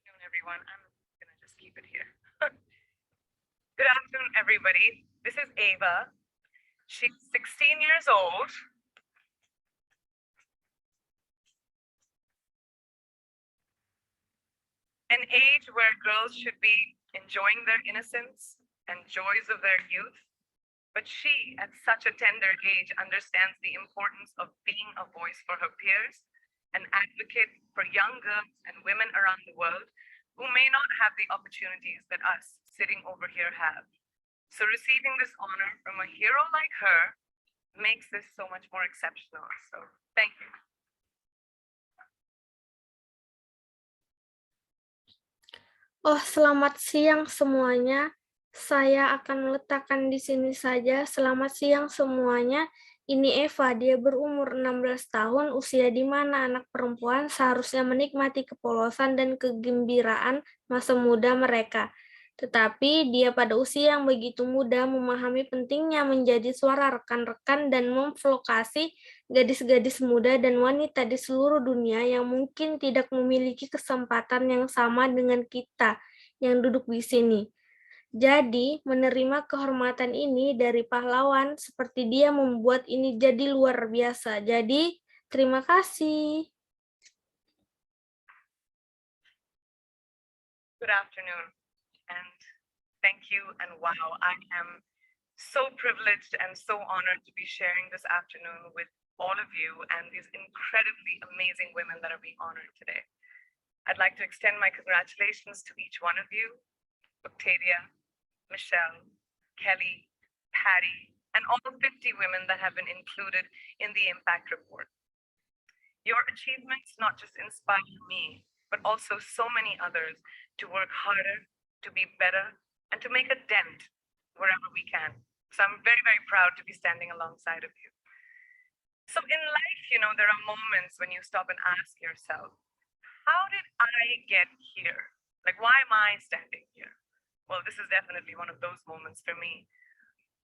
afternoon, everyone. I'm gonna just keep it here. Good afternoon, everybody. This is Ava. She's 16 years old. An age where girls should be enjoying their innocence and joys of their youth. But she, at such a tender age, understands the importance of being a voice for her peers, an advocate for young girls and women around the world who may not have the opportunities that us sitting over here have. So receiving this honor from a hero like her makes this so much more exceptional. So thank you. Oh, selamat siang semuanya. Saya akan meletakkan di sini saja. Selamat siang semuanya. Ini Eva, dia berumur 16 tahun, usia di mana anak perempuan seharusnya menikmati kepolosan dan kegembiraan masa muda mereka. Tetapi dia pada usia yang begitu muda memahami pentingnya menjadi suara rekan-rekan dan memvokasi gadis-gadis muda dan wanita di seluruh dunia yang mungkin tidak memiliki kesempatan yang sama dengan kita yang duduk di sini. Jadi, menerima kehormatan ini dari pahlawan seperti dia membuat ini jadi luar biasa. Jadi, terima kasih. Good afternoon, and thank you. And wow, I am so privileged and so honored to be sharing this afternoon with all of you and these incredibly amazing women that are being honored today. I'd like to extend my congratulations to each one of you, Octavia, Michelle, Kelly, Patty, and all 50 women that have been included in the Impact Report. Your achievements not just inspire me, but also so many others to work harder, to be better, and to make a dent wherever we can. So I'm very, very proud to be standing alongside of you. So in life, there are moments when you stop and ask yourself, how did I get here? Like, why am I standing here? Well, this is definitely one of those moments for me.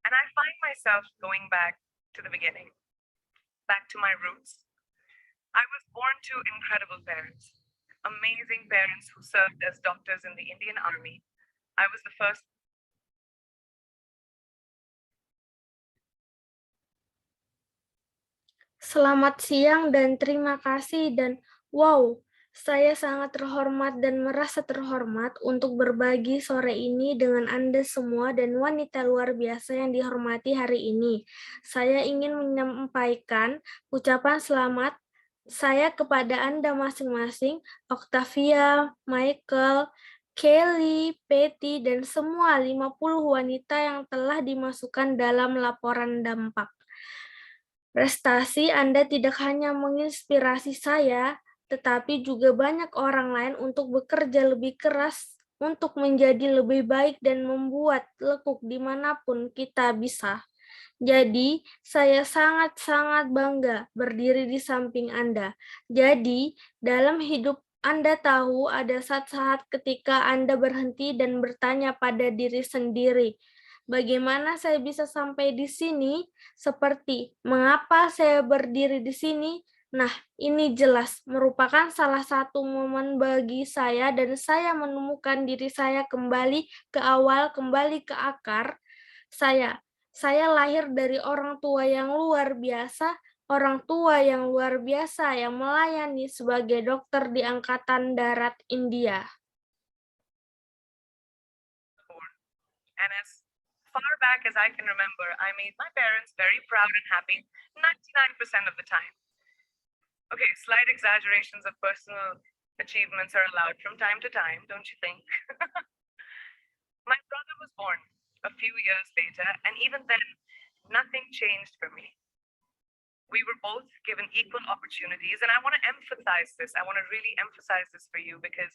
And I find myself going back to the beginning, back to my roots. I was born to incredible parents, amazing parents who served as doctors in the Indian Army. I was the first. Selamat siang dan terima kasih dan wow, saya sangat terhormat dan merasa terhormat untuk berbagi sore ini dengan Anda semua dan wanita luar biasa yang dihormati hari ini. Saya ingin menyampaikan ucapan selamat saya kepada Anda masing-masing, Octavia, Michael, Kelly, Patty, dan semua 50 wanita yang telah dimasukkan dalam laporan dampak. Prestasi Anda tidak hanya menginspirasi saya, tetapi juga banyak orang lain untuk bekerja lebih keras untuk menjadi lebih baik dan membuat lekuk dimanapun kita bisa. Jadi, saya sangat-sangat bangga berdiri di samping Anda. Jadi, dalam hidup Anda tahu ada saat-saat ketika Anda berhenti dan bertanya pada diri sendiri, bagaimana saya bisa sampai di sini? Seperti, mengapa saya berdiri di sini? Nah, ini jelas merupakan salah satu momen bagi saya dan saya menemukan diri saya kembali ke awal, kembali ke akar saya. Saya lahir dari orang tua yang luar biasa, orang tua yang luar biasa yang melayani sebagai dokter di Angkatan Darat India. And as far back as I can remember, I made my parents very proud and happy 99% of the time. Okay, slight exaggerations of personal achievements are allowed from time to time, don't you think? My brother was born a few years later, and even then, nothing changed for me. We were both given equal opportunities, and I want to emphasize this. I want to really emphasize this for you because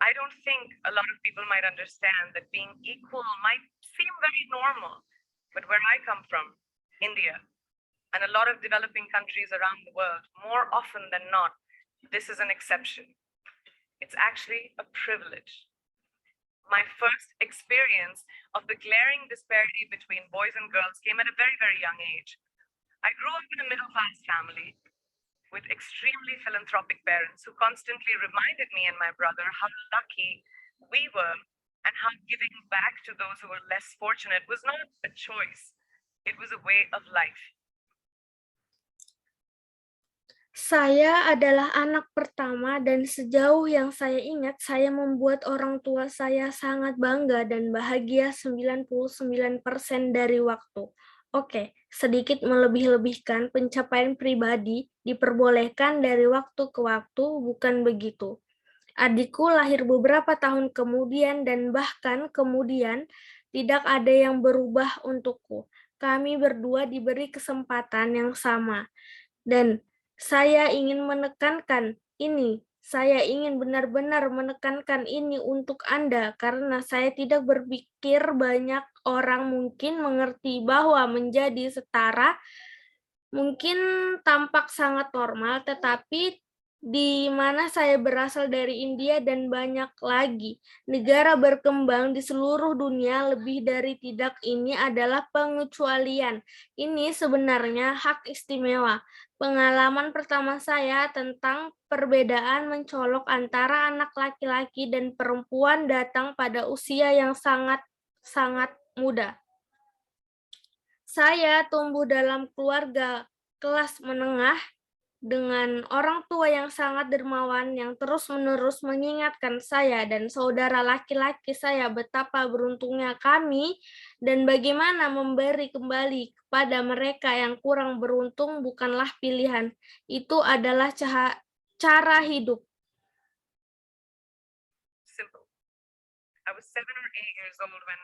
I don't think a lot of people might understand that being equal might seem very normal. But where I come from, India, and a lot of developing countries around the world, more often than not, this is an exception. It's actually a privilege. My first experience of the glaring disparity between boys and girls came at a very, very young age. I grew up in a middle-class family with extremely philanthropic parents who constantly reminded me and my brother how lucky we were and how giving back to those who were less fortunate was not a choice, it was a way of life. Saya adalah anak pertama dan sejauh yang saya ingat, saya membuat orang tua saya sangat bangga dan bahagia 99% dari waktu. Oke, sedikit melebih-lebihkan pencapaian pribadi diperbolehkan dari waktu ke waktu, bukan begitu. Adikku lahir beberapa tahun kemudian dan bahkan kemudian tidak ada yang berubah untukku. Kami berdua diberi kesempatan yang sama. Dan saya ingin menekankan ini. Saya ingin benar-benar menekankan ini untuk Anda karena saya tidak berpikir banyak orang mungkin mengerti bahwa menjadi setara mungkin tampak sangat normal, tetapi di mana saya berasal dari India dan banyak lagi negara berkembang di seluruh dunia, lebih dari tidak ini adalah pengecualian. Ini sebenarnya hak istimewa. Pengalaman pertama saya tentang perbedaan mencolok antara anak laki-laki dan perempuan datang pada usia yang sangat muda. Saya tumbuh dalam keluarga kelas menengah dengan orang tua yang sangat dermawan yang terus-menerus mengingatkan saya dan saudara laki-laki saya betapa beruntungnya kami dan bagaimana memberi kembali kepada mereka yang kurang beruntung bukanlah pilihan. Itu adalah cara hidup. Simple. I was 7 or 8 years old when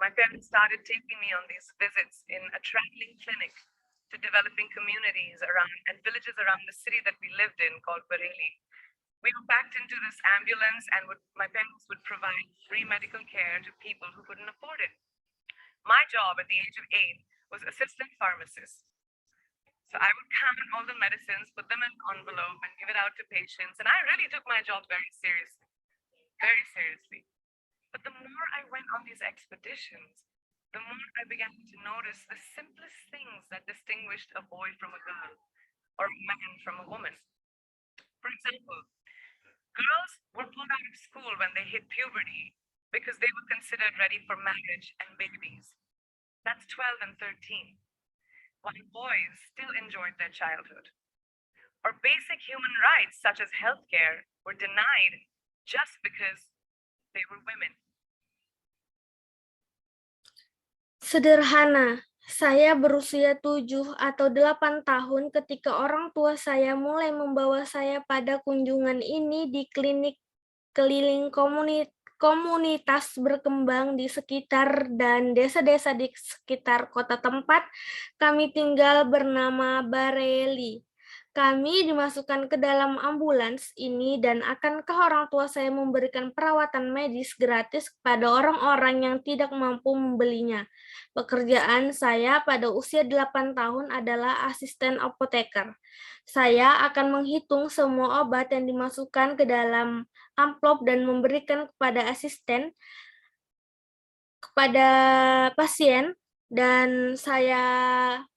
my parents started taking me on these visits in a traveling clinic to developing communities around and villages around the city that we lived in called Bareilly. We were packed into this ambulance and my parents would provide free medical care to people who couldn't afford it. My job at the age of 8 was assistant pharmacist. So I would count all the medicines, put them in an envelope and give it out to patients. And I really took my job very seriously, very seriously. But the more I went on these expeditions, the more I began to notice the simplest things that distinguished a boy from a girl or a man from a woman. For example, girls were pulled out of school when they hit puberty because they were considered ready for marriage and babies. That's 12 and 13, while boys still enjoyed their childhood. Or basic human rights such as healthcare were denied just because they were women. Sederhana, saya berusia 7 atau 8 tahun ketika orang tua saya mulai membawa saya pada kunjungan ini di klinik keliling komunitas berkembang di sekitar dan desa-desa di sekitar kota tempat kami tinggal bernama Bareilly. Kami dimasukkan ke dalam ambulans ini dan akankah orang tua saya memberikan perawatan medis gratis kepada orang-orang yang tidak mampu membelinya? Pekerjaan saya pada usia 8 tahun adalah asisten apoteker. Saya akan menghitung semua obat yang dimasukkan ke dalam amplop dan memberikan kepada pasien, dan saya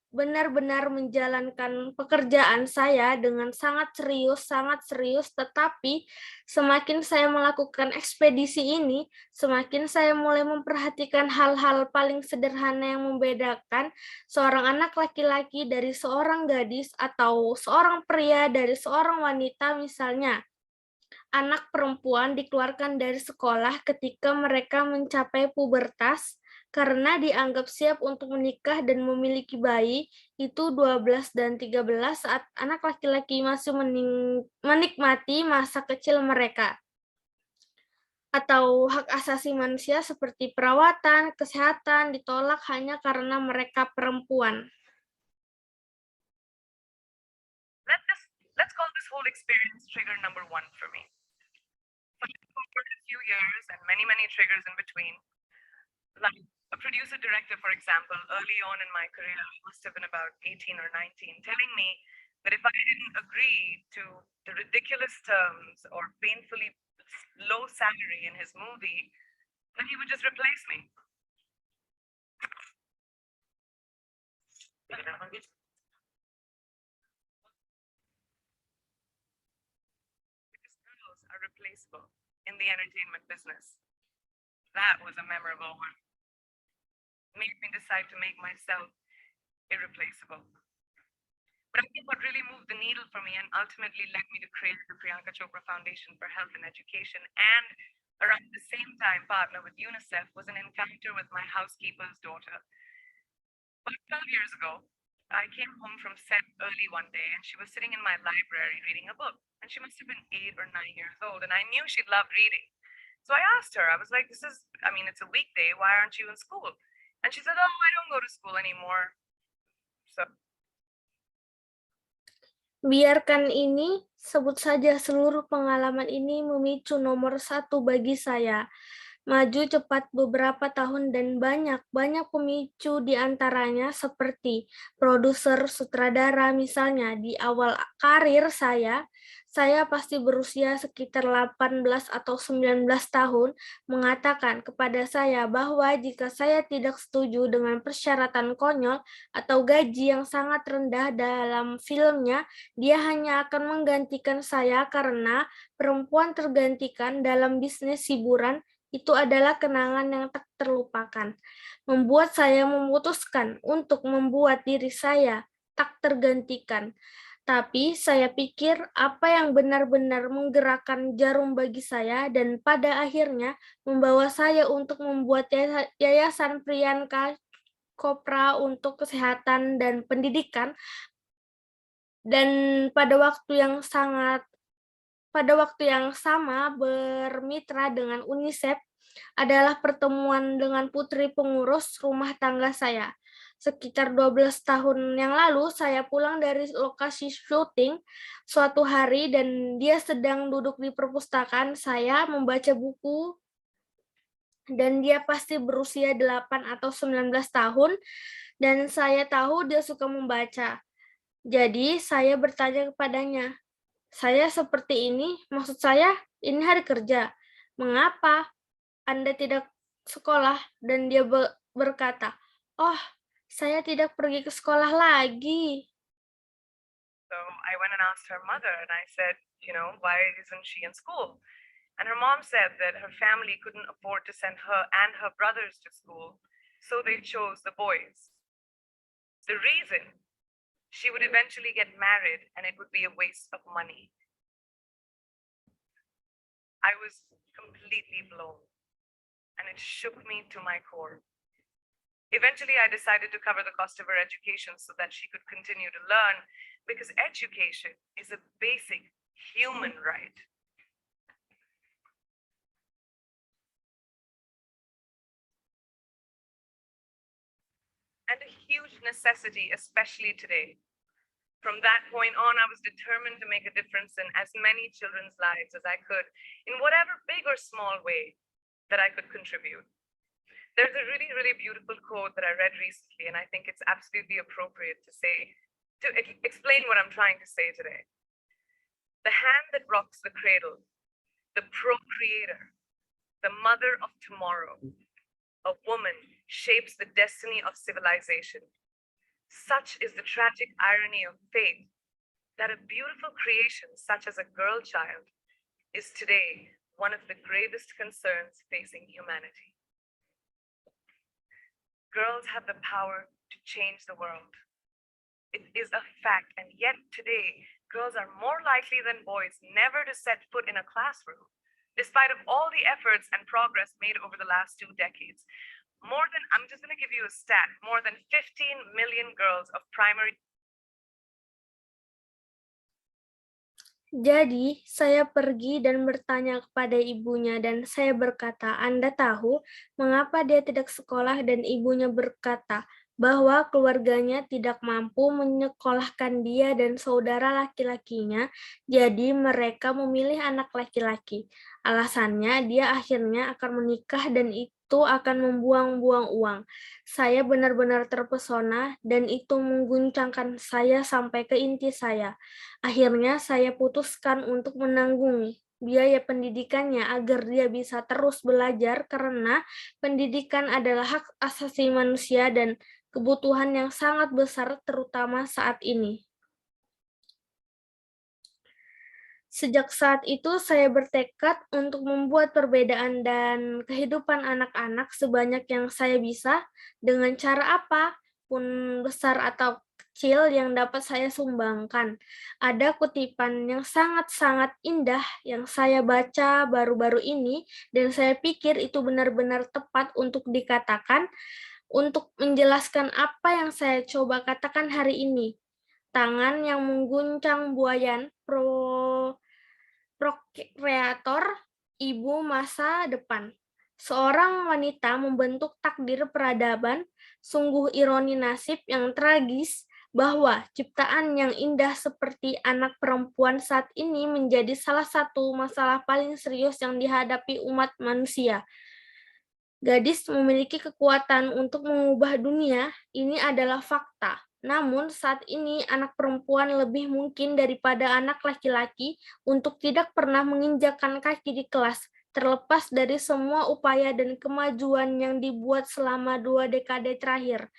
benar-benar menjalankan pekerjaan saya dengan sangat serius, tetapi semakin saya melakukan ekspedisi ini, semakin saya mulai memperhatikan hal-hal paling sederhana yang membedakan seorang anak laki-laki dari seorang gadis atau seorang pria dari seorang wanita. Misalnya, anak perempuan dikeluarkan dari sekolah ketika mereka mencapai pubertas karena dianggap siap untuk menikah dan memiliki bayi, itu 12 dan 13 saat anak laki-laki masih menikmati masa kecil mereka. Atau hak asasi manusia seperti perawatan, kesehatan ditolak hanya karena mereka perempuan. Let's call this whole experience trigger number 1 for me. For a few years and many triggers in between, like a producer director, for example, early on in my career, I must have been about 18 or 19, telling me that if I didn't agree to the ridiculous terms or painfully low salary in his movie, then he would just replace me. Because girls are replaceable in the entertainment business. That was a memorable one. Made me decide to make myself irreplaceable. But I think what really moved the needle for me and ultimately led me to create the Priyanka Chopra Foundation for Health and Education and around the same time partner with UNICEF was an encounter with my housekeeper's daughter. About 12 years ago, I came home from set early one day and she was sitting in my library reading a book. And she must have been 8 or 9 years old. And I knew she loved reading. So I asked her, I was like, it's a weekday. Why aren't you in school? And she said, oh, I don't go to school anymore. So Biarkan ini, sebut saja seluruh pengalaman ini memicu nomor 1 bagi saya. Maju cepat beberapa tahun dan banyak pemicu di antaranya seperti produser, sutradara misalnya. Di awal karir saya pasti berusia sekitar 18 atau 19 tahun, mengatakan kepada saya bahwa jika saya tidak setuju dengan persyaratan konyol atau gaji yang sangat rendah dalam filmnya, dia hanya akan menggantikan saya karena perempuan tergantikan dalam bisnis hiburan itu adalah kenangan yang tak terlupakan. Membuat saya memutuskan untuk membuat diri saya tak tergantikan. Tapi saya pikir apa yang benar-benar menggerakkan jarum bagi saya dan pada akhirnya membawa saya untuk membuat Yayasan Priyanka Chopra untuk kesehatan dan pendidikan, dan pada waktu yang sama bermitra dengan UNICEF adalah pertemuan dengan putri pengurus rumah tangga saya. Sekitar 12 tahun yang lalu, saya pulang dari lokasi syuting suatu hari dan dia sedang duduk di perpustakaan saya membaca buku dan dia pasti berusia 8 atau 19 tahun dan saya tahu dia suka membaca. Jadi saya bertanya kepadanya, saya seperti ini, maksud saya ini hari kerja. Mengapa Anda tidak sekolah? Dan dia berkata, oh, saya tidak pergi ke sekolah lagi. So I went and asked her mother and I said, why isn't she in school? And her mom said that her family couldn't afford to send her and her brothers to school, so they chose the boys. The reason, she would eventually get married and it would be a waste of money. I was completely blown and it shook me to my core. Eventually, I decided to cover the cost of her education so that she could continue to learn, because education is a basic human right. And a huge necessity, especially today. From that point on, I was determined to make a difference in as many children's lives as I could, in whatever big or small way that I could contribute. There's a really, really beautiful quote that I read recently, and I think it's absolutely appropriate to explain what I'm trying to say today. The hand that rocks the cradle, the procreator, the mother of tomorrow, a woman shapes the destiny of civilization. Such is the tragic irony of fate that a beautiful creation such as a girl child is today one of the gravest concerns facing humanity. Girls have the power to change the world. It is a fact, and yet today, girls are more likely than boys never to set foot in a classroom, despite of all the efforts and progress made over the last 2 decades. I'm just going to give you a stat, more than 15 million girls of primary. Jadi, saya pergi dan bertanya kepada ibunya dan saya berkata, Anda tahu mengapa dia tidak sekolah? Dan ibunya berkata bahwa keluarganya tidak mampu menyekolahkan dia dan saudara laki-lakinya, jadi mereka memilih anak laki-laki. Alasannya, dia akhirnya akan menikah dan itu akan membuang-buang uang. Saya benar-benar terpesona dan itu mengguncangkan saya sampai ke inti saya. Akhirnya saya putuskan untuk menanggung biaya pendidikannya agar dia bisa terus belajar karena pendidikan adalah hak asasi manusia dan kebutuhan yang sangat besar terutama saat ini. Sejak saat itu saya bertekad untuk membuat perbedaan dan kehidupan anak-anak sebanyak yang saya bisa dengan cara apapun besar atau kecil yang dapat saya sumbangkan. Ada kutipan yang sangat-sangat indah yang saya baca baru-baru ini dan saya pikir itu benar-benar tepat untuk dikatakan untuk menjelaskan apa yang saya coba katakan hari ini. Tangan yang mengguncang buayan prokreator ibu masa depan. Seorang wanita membentuk takdir peradaban, sungguh ironi nasib yang tragis bahwa ciptaan yang indah seperti anak perempuan saat ini menjadi salah satu masalah paling serius yang dihadapi umat manusia. Gadis memiliki kekuatan untuk mengubah dunia, ini adalah fakta. Namun saat ini anak perempuan lebih mungkin daripada anak laki-laki untuk tidak pernah menginjakkan kaki di kelas, terlepas dari semua upaya dan kemajuan yang dibuat selama 2 dekade terakhir.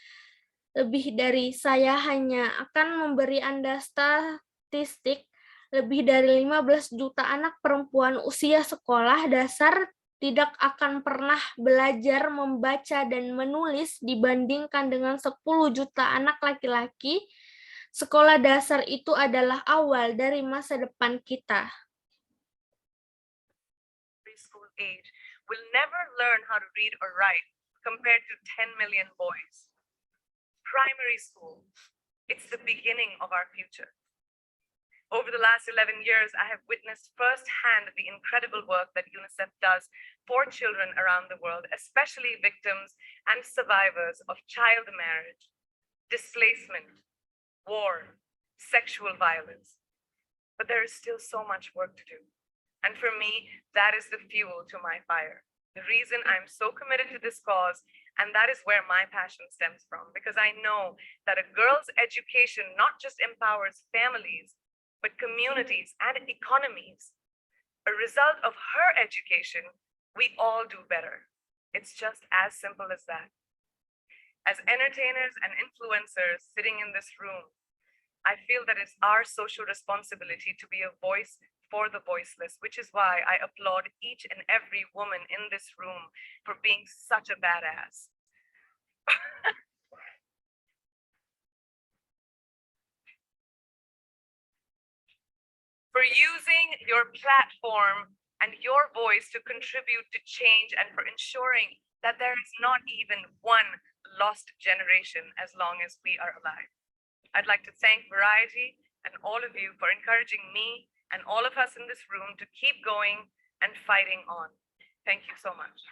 Lebih dari saya hanya akan memberi Anda statistik, lebih dari 15 juta anak perempuan usia sekolah dasar tidak akan pernah belajar membaca dan menulis dibandingkan dengan 10 juta anak laki-laki. Sekolah dasar itu adalah awal dari masa depan kita. Preschool age will never learn how to read or write compared to 10 million boys. Primary school, it's the beginning of our future. Over the last 11 years, I have witnessed firsthand the incredible work that UNICEF does for children around the world, especially victims and survivors of child marriage, displacement, war, sexual violence. But there is still so much work to do. And for me, that is the fuel to my fire. The reason I'm so committed to this cause, and that is where my passion stems from, because I know that a girl's education not just empowers families, but communities and economies. A result of her education, we all do better. It's just as simple as that. As entertainers and influencers sitting in this room, I feel that it's our social responsibility to be a voice for the voiceless, which is why I applaud each and every woman in this room for being such a badass. For using your platform and your voice to contribute to change and for ensuring that there is not even one lost generation as long as we are alive. I'd like to thank Variety and all of you for encouraging me and all of us in this room to keep going and fighting on. Thank you so much.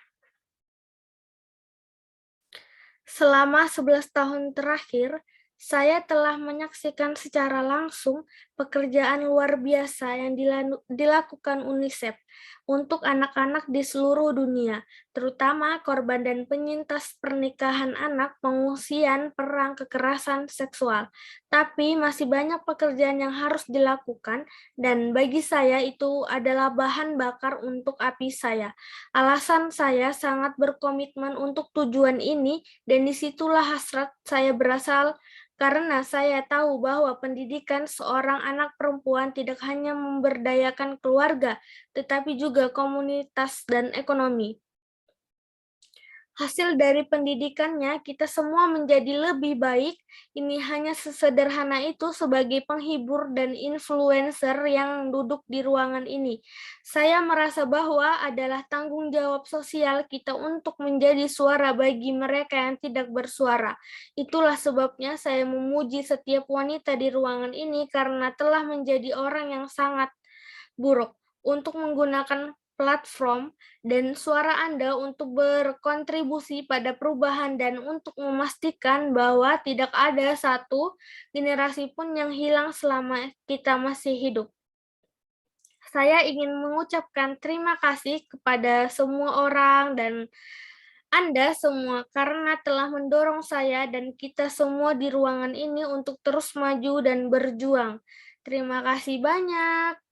Selama 11 tahun terakhir, saya telah menyaksikan secara langsung pekerjaan luar biasa yang dilakukan UNICEF untuk anak-anak di seluruh dunia, terutama korban dan penyintas pernikahan anak, pengungsian, perang, kekerasan seksual. Tapi masih banyak pekerjaan yang harus dilakukan, dan bagi saya itu adalah bahan bakar untuk api saya. Alasan saya sangat berkomitmen untuk tujuan ini, dan disitulah hasrat saya berasal karena saya tahu bahwa pendidikan seorang anak perempuan tidak hanya memberdayakan keluarga, tetapi juga komunitas dan ekonomi. Hasil dari pendidikannya, kita semua menjadi lebih baik. Ini hanya sesederhana itu sebagai penghibur dan influencer yang duduk di ruangan ini. Saya merasa bahwa adalah tanggung jawab sosial kita untuk menjadi suara bagi mereka yang tidak bersuara. Itulah sebabnya saya memuji setiap wanita di ruangan ini karena telah menjadi orang yang sangat buruk untuk menggunakan platform dan suara Anda untuk berkontribusi pada perubahan dan untuk memastikan bahwa tidak ada satu generasi pun yang hilang selama kita masih hidup. Saya ingin mengucapkan terima kasih kepada semua orang dan Anda semua karena telah mendorong saya dan kita semua di ruangan ini untuk terus maju dan berjuang. Terima kasih banyak.